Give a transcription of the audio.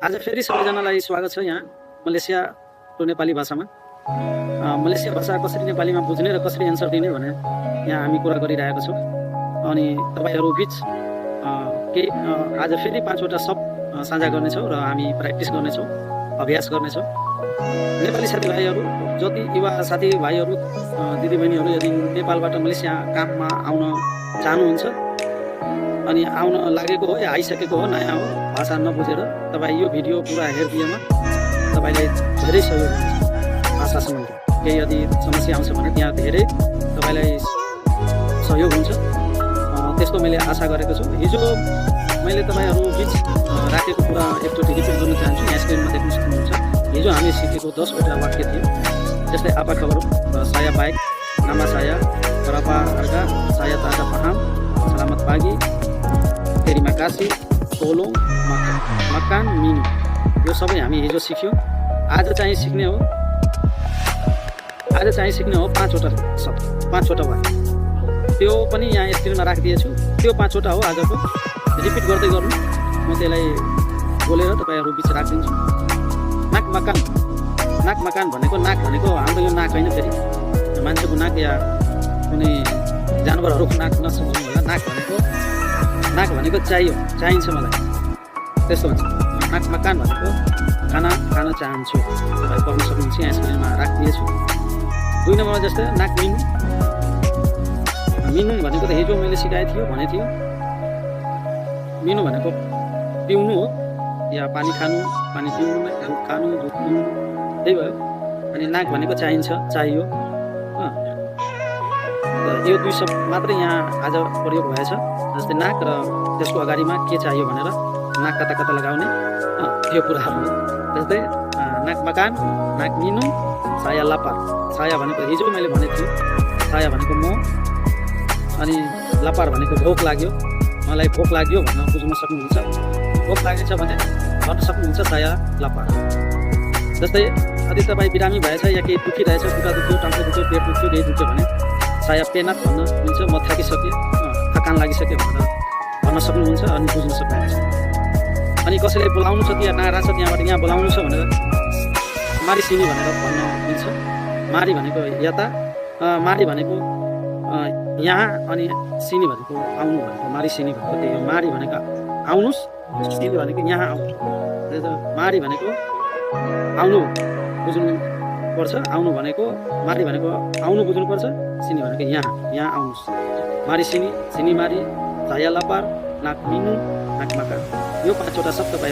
आज फेरि सबैजनालाई स्वागत छ यहाँ मलेसियाको नेपाली भाषामा। मलेसिया भाषा कसरी नेपालीमा बुझ्ने र कसरी एन्सर दिने भने यहाँ हामी कुरा गरिरहेका छौँ। अनि तपाईँहरू बिच केही आज फेरि 5वटा शब्द साझा गर्नेछौँ र हामी प्र्याक्टिस गर्नेछौँ, अभ्यास गर्नेछौँ। नेपाली साथीभाइहरू, जति युवा साथीभाइहरू, दिदीबहिनीहरू यदि नेपालबाट मलेसिया काममा आउन चाहनुहुन्छ अनि आउन लागेको हो या आइसकेको हो, नयाँ हो, भाषा नबुझेर तपाईँ यो भिडियो पुरा हेरिदिएमा तपाईँलाई धेरै सहयोग हुन्छ। भाषा सम्बन्धी केही यदि समस्या आउँछ भने त्यहाँ धेरै तपाईँलाई सहयोग हुन्छ, त्यस्तो मैले आशा गरेको छु। हिजो मैले तपाईँहरू बिच राखेको कुरा एकचोटि रिपिट गर्न चाहन्छु। यहाँ स्क्रिनमा देख्न सक्नुहुन्छ। हिजो हामी सिकेको 10वटा वाक्य थियो, जस्तै आपा खबर, saya baik, nama saya, berapa harga, saya tak ada paham, selamat pagi, terima kasih, tolong, makan, minum। यो सबै हामी हिजो सिक्यौँ। आज चाहिँ सिक्ने हो 5वटा शब्द, 5वटा वाक्य। त्यो पनि यहाँ स्क्रिनमा राखिदिएछु। त्यो 5वटा हो आजको। रिपिट गर्दै गर्नु, म त्यसलाई बोलेर तपाईँहरू बिच राखिदिन्छु। नाक मकान। नाक मकान भनेको, नाक भनेको हाम्रो यो नाक होइन, फेरि मान्छेको नाक या कुनै जानवरहरूको नाक नसम्झनु होला। नाक भनेको चाहिन्छ मलाई, त्यस्तो हुन्छ। नाक मकान भनेको खाना खान चाहन्छु। तपाईँ पढ्न सक्नुहुन्छ, यहाँ स्क्रिनमा राखिदिएछु। 2 नम्बरमा जस्तै नाक मिनु। मिनु भनेको त हिजो मैले सिकाएको थियो, भनेको थियो। मिनु भनेको पिउनु हो या पानी खानु, पानी पिउनु, दुध खानु, दुध पिउनु, त्यही भयो। अनि नाक भनेको चाहियो। यो 2 शब्द मात्रै यहाँ आज प्रयोग भएछ। जस्तै नाक र त्यसको अगाडिमा के चाहियो भनेर नाक कता कता लगाउने, त्यो कुराहरू हो। जस्तै नाक मकान, नाक मिनु, saya lapar। saya भनेको हिजो मैले भनेको थिएँ, saya भनेको म, अनि lapar भनेको भोक लाग्यो, मलाई भोक लाग्यो भन्न बुझ्न सक्नुहुन्छ। भोक लागेछ भने भन्न सक्नुहुन्छ saya lapar। जस्तै यदि तपाईँ बिरामी भएछ या केही दुखिरहेछ, खुट्टा दुख्यो, टाउको दुख्यो, पेट दुख्यो, केही दुख्यो भने saya penat भन्न मिल्छ। म थाकिसकेँ, थकान लागिसक्यो भनेर भन्न सक्नुहुन्छ अनि बुझ्न सक्नुहुन्छ। अनि कसैलाई बोलाउनु छ, त्यहाँ टाढा छ, त्यहाँबाट यहाँ बोलाउनु छ भनेर मारी सिनी भनेर भन्न मिल्छ। मारी भनेको यता, मारी भनेको यहाँ, अनि सिनी भनेको आउनु भनेको, मारी सिनी भनेको त्यही हो। मारी भनेको आउनुहोस्, सिनी भनेको यहाँ आउनु। मारी भनेको आउनु बुझ्नु पर्छ, आउनु भनेको, मारी भनेको आउनु बुझ्नुपर्छ, सिनी भनेको यहाँ आउनुहोस्। मारी सिनी, सिनी मारी, saya lapar, नाक मिनु, नाक मकान। यो 5वटा शब्द तपाईँ